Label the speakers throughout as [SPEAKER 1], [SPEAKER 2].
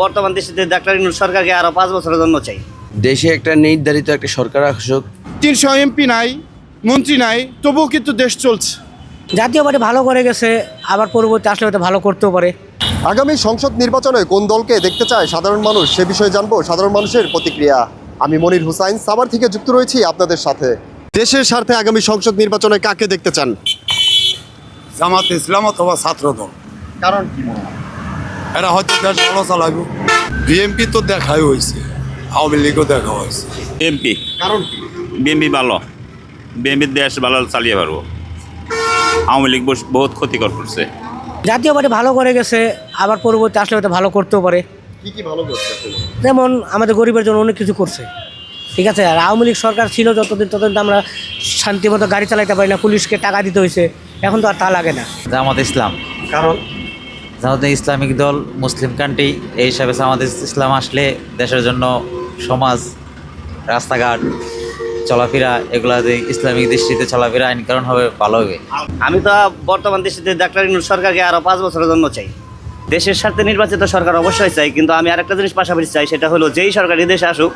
[SPEAKER 1] বর্তমান দেশে ডাক্তার ইউনূস সরকারকে আরো 5 বছরের জন্য চাই।
[SPEAKER 2] দেশে একটা নির্ধারিত একটা সরকার আসুক।
[SPEAKER 3] 300 এমপি নাই, মন্ত্রী নাই, তবুও কিন্তু দেশ চলছে।
[SPEAKER 4] জাতীয় পার্টি ভালো করে গেছে, আবার পরবর্তী আসলে হয়তো ভালো করতেও পারে।
[SPEAKER 5] আগামী সংসদ নির্বাচনে কোন দলকে দেখতে চায় সাধারণ মানুষ, সে বিষয়ে জানবো সাধারণ মানুষের প্রতিক্রিয়া। আমি মনির হুসাইন, সাভার থেকে যুক্ত রয়েছি আপনাদের সাথে। দেশের স্বার্থে আগামী সংসদ নির্বাচনে কাকে দেখতে চান?
[SPEAKER 6] জামাত ইসলাম অথবা ছাত্রদল।
[SPEAKER 5] কারণ কি মনে হয়?
[SPEAKER 6] এরা হয়তো দেশ ভালো চালাইব। বিএনপি তো দেখাই হয়েছে, আওয়ামী লীগও দেখা হয়েছে।
[SPEAKER 7] এমপি
[SPEAKER 5] কারণ কি?
[SPEAKER 7] বিএনপি ভালো, বিএনপির দেশ ভালো চালিয়ে পারবো। আওয়ামী লীগ বহুত ক্ষতিকর করছে।
[SPEAKER 4] জাতীয় পার্টি ভালো করে গেছে, আবার পরবর্তী আসলে হয়তো ভালো করতেও পারে।
[SPEAKER 5] কি ভালো করছে?
[SPEAKER 4] যেমন আমাদের গরিবের জন্য অনেক কিছু করছে, ঠিক আছে। আর আওয়ামী লীগ সরকার ছিল যতদিন ততদিন আমরা শান্তিমতো গাড়ি চালাতে পারি না, পুলিশকে টাকা দিতে হয়েছে, এখন তো আর তা লাগে না।
[SPEAKER 8] জামাত ইসলাম,
[SPEAKER 5] কারণ
[SPEAKER 8] জামাত ইসলামিক দল, মুসলিম কান্ট্রি, এই হিসাবে জামাত ইসলাম আসলে দেশের জন্য সমাজ, রাস্তাঘাট, চলাফেরা এগুলা ইসলামিক দৃষ্টিতে চলাফেরা আইন কারণ হবে, ভালো হবে।
[SPEAKER 1] আমি তো বর্তমান দেশে ডাক্তার ইউনূস সরকারকে আরো 5 বছরের জন্য চাই। দেশের স্বার্থে নির্বাচিত সরকার অবশ্যই চাই, কিন্তু আমি আরেকটা জিনিস পাশাপাশি চাই, সেটা হলো যেই সরকার এই দেশে আসুক,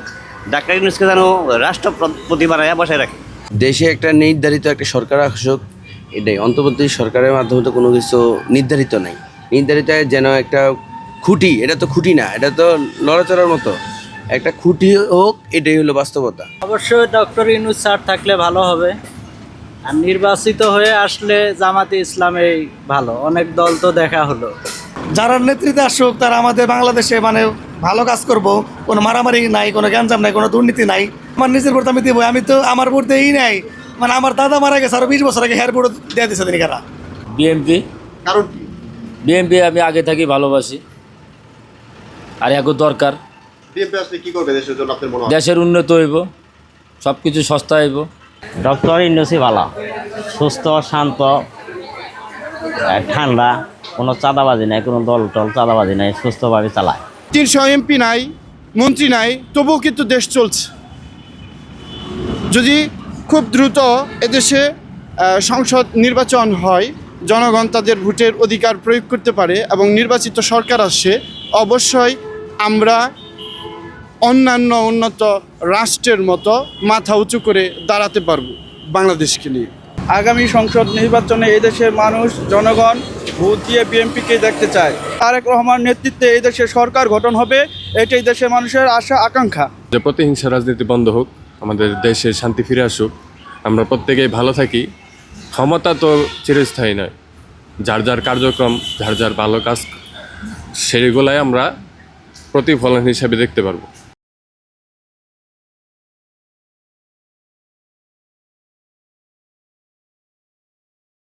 [SPEAKER 1] ডাক্তার ইউনূসকে যেন রাষ্ট্রপতি বানায় বসায় রাখে।
[SPEAKER 2] দেশে একটা নির্ধারিত একটা সরকার আসুক, এটাই। অন্তর্বর্তী সরকারের মাধ্যমে তো কোনো কিছু নির্ধারিত নাই। নির্ধারিত যেন একটা খুঁটি, এটা তো খুঁটি না, এটা তো লড়াচড়ার মতো একটা খুঁটি হোক, এটাই হলো বাস্তবতা।
[SPEAKER 9] অবশ্যই ডক্টর ইউনূস স্যার থাকলে ভালো হবে। আর নির্বাচিত হয়ে আসলে জামাতে ইসলামেই ভালো, অনেক দল তো দেখা হলো।
[SPEAKER 3] যারা নেতৃত্বে আসুক তারা আমাদের বাংলাদেশে ভালো কাজ করব, কোনো মারামারি নাই, কোনো গ্যাঞ্জাম নাই, কোনো দুর্নীতি নাই। আমার নিজের ভোট আমি দেবো, আমি তো আমার ভোট দেই নাই, আমার দাদা মারা গেছে আরো 20 বছর আগে, হেয়ার ভোট দিয়ে দিচ্ছে দিনিকারা।
[SPEAKER 9] বিএনপি,
[SPEAKER 5] কারণ কি?
[SPEAKER 9] বিএনপি আমি আগে থাকি ভালোবাসি, আর এখন দরকার।
[SPEAKER 5] বিএনপি আসলে কি করবে দেশের জন্য আপনার মনে হয়?
[SPEAKER 9] দেশের উন্নত হইব, সব কিছু সস্তা হইব।
[SPEAKER 10] ডক্টর ইউনূসই ভালো, সুস্থ, শান্ত, ঠান্ডা, কোনো চাঁদাবাজি নাই, কোনো দল টল চাঁদাবাজি নাই, সুস্থভাবে চালায়।
[SPEAKER 3] 300 এমপি নাই, মন্ত্রী নাই, তবুও কিন্তু দেশ চলছে। যদি খুব দ্রুত এদেশে সংসদ নির্বাচন হয়, জনগণ তাদের ভোটের অধিকার প্রয়োগ করতে পারে এবং নির্বাচিত সরকার আসে, অবশ্যই আমরা অন্যান্য উন্নত রাষ্ট্রের মতো মাথা উঁচু করে দাঁড়াতে পারবো বাংলাদেশকে নিয়ে।
[SPEAKER 11] আগামী সংসদ নির্বাচনে এদেশের মানুষ, জনগণ ভোট দিয়ে বিএনপিকে দেখতে চায়। তারেক রহমান নেতৃত্বে এই দেশের সরকার গঠন হবে, এটাই দেশের মানুষের আশা আকাঙ্ক্ষা।
[SPEAKER 12] যে প্রতিহিংসা রাজনীতি বন্ধ হোক, আমাদের দেশে শান্তি ফিরে আসুক, আমরা প্রত্যেকেই ভালো থাকি। ক্ষমতা তো চিরস্থায়ী নয়, যার যার কার্যক্রম, যার যার ভালো কাজ, সেগুলাই আমরা প্রতিফলন হিসেবে দেখতে পারবো।